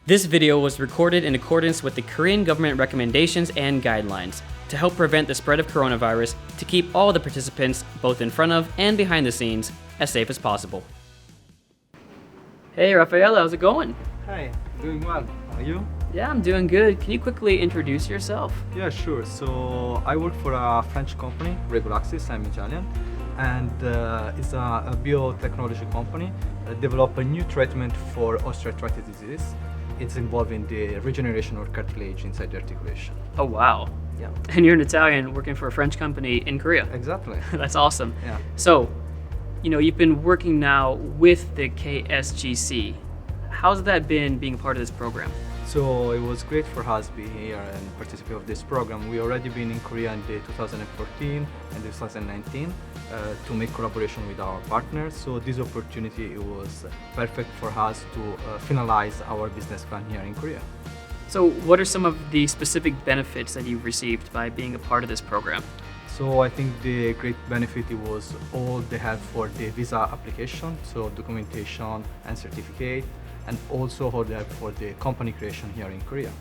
This video was recorded in accordance with the Korean government recommendations and guidelines to help prevent the spread of coronavirus to keep all the participants, both in front of and behind the scenes, as safe as possible. Hey Rafael, how's it going? Hi, doing well. Are you? Yeah, I'm doing good. Can you quickly introduce yourself? Yeah, sure. So I work for a French company, Regulaxis. I'm Italian, and it's a biotechnology company. Develop a new treatment for osteoarthritis disease. It's involving the regeneration of cartilage inside the articulation. Oh wow. Yeah. And you're an Italian working for a French company in Korea. Exactly. That's awesome. Yeah. So, you've been working now with the KSGC. How's that been being part of this program? So it was great for us to be here and participate of this program. We already been in Korea in the 2014 and 2019 to make collaboration with our partners. So this opportunity it was perfect for us to finalize our business plan here in Korea. So what are some of the specific benefits that you've received by being a part of this program? So I think the great benefit it was all the help for the visa application, so documentation and certificate, and also all the help for the company creation here in Korea.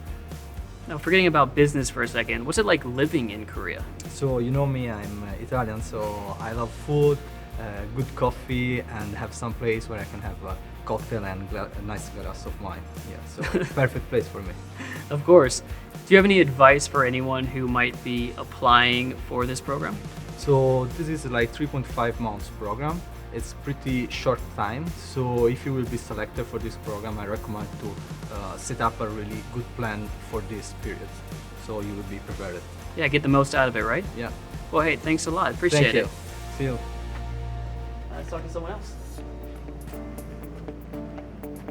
Now, forgetting about business for a second, what's it like living in Korea? So you know me, I'm Italian, so I love food, good coffee, and have some place where I can have a cocktail and a nice glass of wine. Yeah, so perfect place for me. Of course. Do you have any advice for anyone who might be applying for this program? So this is like 3.5 months program. It's pretty short time. So if you will be selected for this program, I recommend to set up a really good plan for this period. So you will be prepared. Yeah, get the most out of it, right? Yeah. Well, hey, thanks a lot. Appreciate Thank you. it. See you. Let's talk to someone else.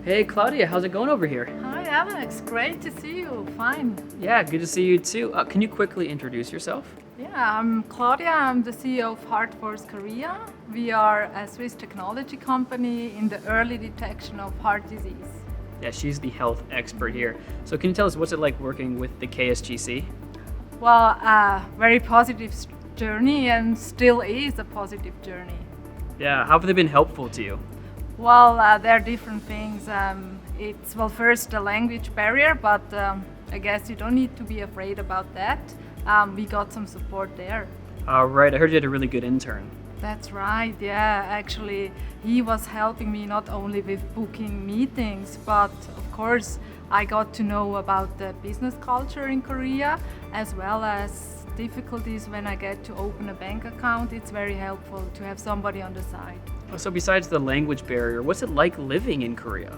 Hey, Claudia, how's it going over here? Hi, Alex. Great to see you. Fine. Yeah, good to see you too. Can you quickly introduce yourself? Yeah, I'm Claudia. I'm the CEO of HeartForce Korea. We are a Swiss technology company in the early detection of heart disease. Yeah, she's the health expert here. So can you tell us what's it like working with the KSGC? Well, a very positive journey and still is a positive journey. Yeah, how have they been helpful to you? Well, there are different things. It's, well, first the language barrier, but I guess you don't need to be afraid about that. We got some support there. Right, I heard you had a really good intern. That's right, yeah. Actually, he was helping me not only with booking meetings, but of course, I got to know about the business culture in Korea, as well as difficulties when I get to open a bank account. It's very helpful to have somebody on the side. So besides the language barrier, what's it like living in Korea?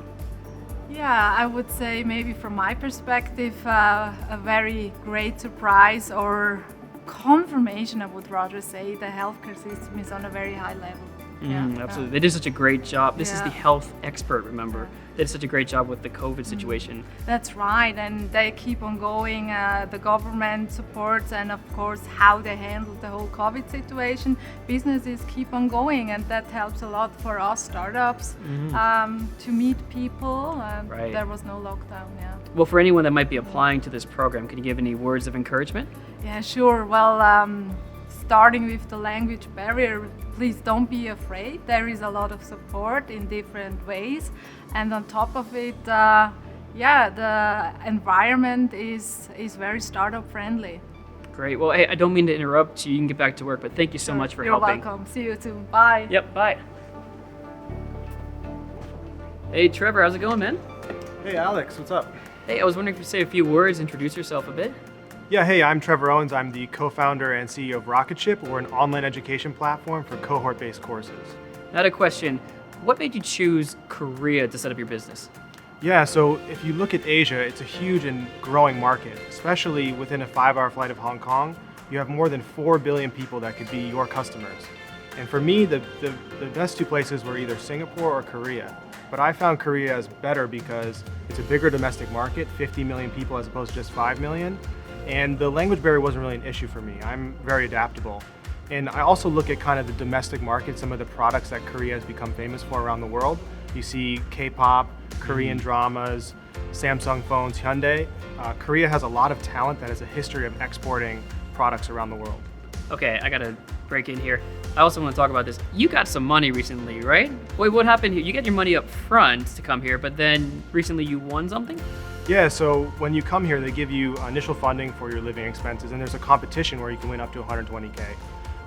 Yeah, I would say maybe from my perspective, a very great surprise or confirmation, I would rather say. The healthcare system is on a very high level. Absolutely. They did such a great job. This is the Yeah. health expert, remember. They did such a great job with the COVID situation. That's right, and they keep on going. The government supports, and of course, how they handle the whole COVID situation. Businesses keep on going, and that helps a lot for us startups to meet people. Right. There was no lockdown. Yeah. Well, for anyone that might be applying to this program, can you give any words of encouragement? Yeah, sure. Well, starting with the language barrier, please don't be afraid. There is a lot of support in different ways. And on top of it, the environment is very startup friendly. Great. Well, hey, I don't mean to interrupt you. You can get back to work, but thank you so much for You're helping. welcome. See you soon. Bye. Yep, bye. Hey, Trevor, how's it going, man? Hey Alex, what's up? Hey, I was wondering if you could say a few words, introduce yourself a bit. Yeah, hey, I'm Trevor Owens. I'm the co-founder and CEO of Rocketship. We're an online education platform for cohort-based courses. I had a question. What made you choose Korea to set up your business? Yeah, so if you look at Asia, it's a huge and growing market, especially within a 5-hour flight of Hong Kong. You have more than 4 billion people that could be your customers. And for me, the best two places were either Singapore or Korea. But I found Korea as better because it's a bigger domestic market, 50 million people as opposed to just 5 million. And the language barrier wasn't really an issue for me. I'm very adaptable. And I also look at kind of the domestic market, some of the products that Korea has become famous for around the world. You see K-pop, Korean dramas, Samsung phones, Hyundai. Korea has a lot of talent that has a history of exporting products around the world. Okay, I gotta break in here. I also want to talk about this. You got some money recently, right? Wait, what happened here? You got your money up front to come here, but then recently you won something? Yeah, so when you come here, they give you initial funding for your living expenses, and there's a competition where you can win up to 120K.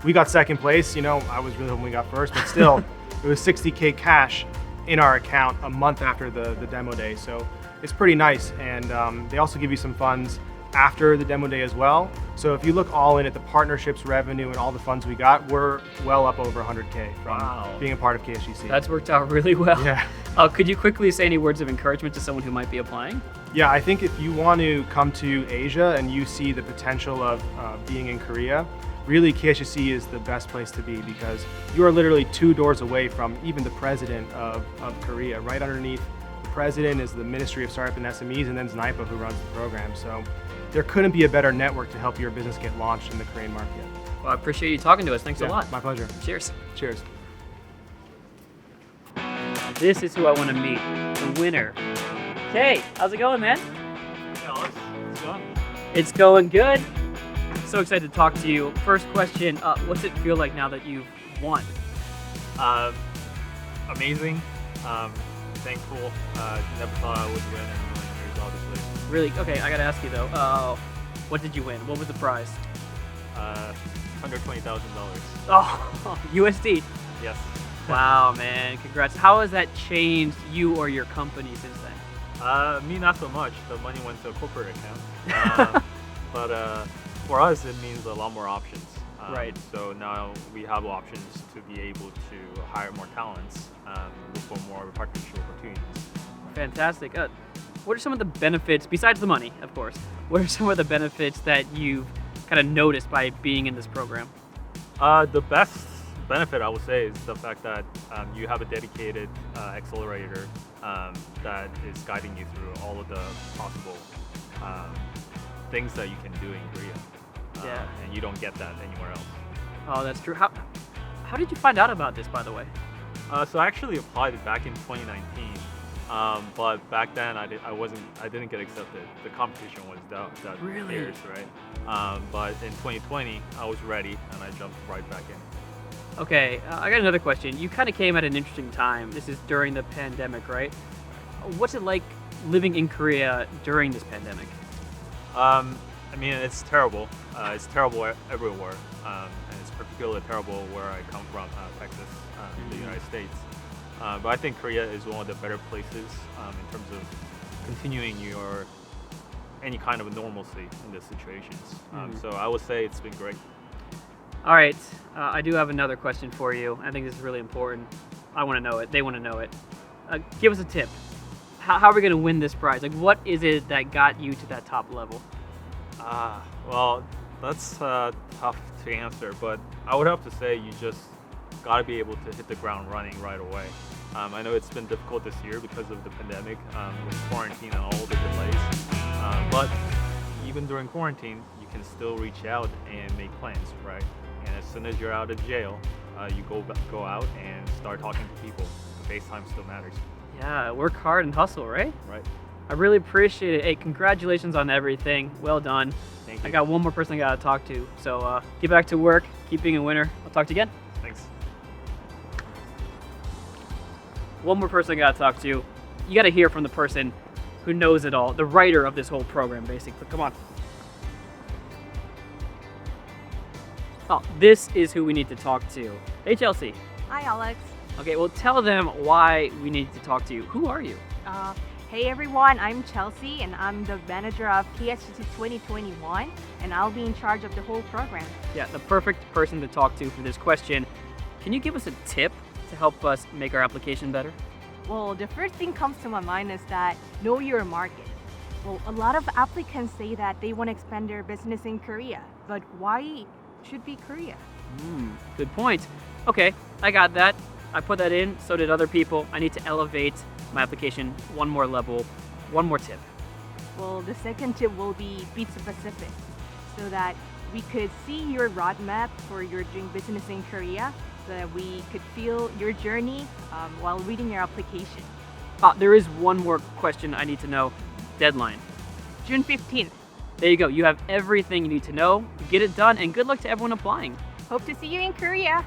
We got second place. I was really hoping we got first, but still, it was 60K cash in our account a month after the demo day. So it's pretty nice, and they also give you some funds after the demo day as well. So if you look all in at the partnerships revenue and all the funds we got, we're well up over 100K from being a part of KSGC. That's worked out really well. Yeah. Could you quickly say any words of encouragement to someone who might be applying? Yeah, I think if you want to come to Asia and you see the potential of being in Korea, really KSGC is the best place to be, because you are literally 2 doors away from even the president of Korea. Right underneath the president is the Ministry of Startup and SMEs, and then SNIPA, who runs the program. So there couldn't be a better network to help your business get launched in the Korean market. Well, I appreciate you talking to us. Thanks a lot. My pleasure. Cheers. Cheers. This is who I want to meet, the winner. Hey, how's it going, man? Alex, it's going. It's going good. So excited to talk to you. First question, what's it feel like now that you've won? Amazing. Thankful. Never thought I would win in a million years, obviously. Really? Okay, I gotta ask you though, what did you win? What was the prize? $120,000. Oh, USD. Yes. Wow, man, congrats. How has that changed you or your company since then? Me, not so much. The money went to a corporate account. But for us, it means a lot more options. Right. So now we have options to be able to hire more talents, look for more partnership opportunities. Fantastic. What are some of the benefits, besides the money, of course, what are some of the benefits that you've kind of noticed by being in this program? The best benefit, I would say, is the fact that you have a dedicated accelerator that is guiding you through all of the possible things that you can do in Korea. Yeah. And you don't get that anywhere else. Oh, that's true. How did you find out about this, by the way? So I actually applied it back in 2019, but back then I didn't get accepted. The competition was that Really? fierce, right? But in 2020, I was ready and I jumped right back in. Okay, I got another question. You kind of came at an interesting time. This is during the pandemic, right? What's it like living in Korea during this pandemic? I mean, it's terrible. It's terrible everywhere, and it's particularly terrible where I come from, Texas, in the United States. But I think Korea is one of the better places in terms of continuing any kind of normalcy in the situations. So I would say it's been great. All right, I do have another question for you. I think this is really important. I want to know it. They want to know it. Give us a tip. How are we going to win this prize? Like, what is it that got you to that top level? Well, that's tough to answer, but I would have to say you just got to be able to hit the ground running right away. I know it's been difficult this year because of the pandemic, with quarantine and all the delays, but even during quarantine, you can still reach out and make plans, right? And as soon as you're out of jail, you go out and start talking to people. The FaceTime still matters. Yeah, work hard and hustle, right? Right. I really appreciate it. Hey, congratulations on everything. Well done. Thank you. I got one more person I got to talk to. So get back to work. Keep being a winner. I'll talk to you again. Thanks. One more person I got to talk to. You got to hear from the person who knows it all, the writer of this whole program, basically. Come on. Oh, this is who we need to talk to. Hey, Chelsea. Hi, Alex. Okay, well, tell them why we need to talk to you. Who are you? Hey everyone, I'm Chelsea and I'm the manager of KSGC 2021 and I'll be in charge of the whole program. Yeah, the perfect person to talk to for this question. Can you give us a tip to help us make our application better? Well, the first thing comes to my mind is that know your market. Well, a lot of applicants say that they want to expand their business in Korea, but why should be Korea? Good point. Okay, I got that. I put that in, so did other people. I need to elevate my application one more level. One more tip. Well, the second tip will be be specific so that we could see your roadmap for your doing business in Korea so that we could feel your journey while reading your application. There is one more question I need to know. Deadline. June 15th. There you go. You have everything you need to know. Get it done, and good luck to everyone applying. Hope to see you in Korea.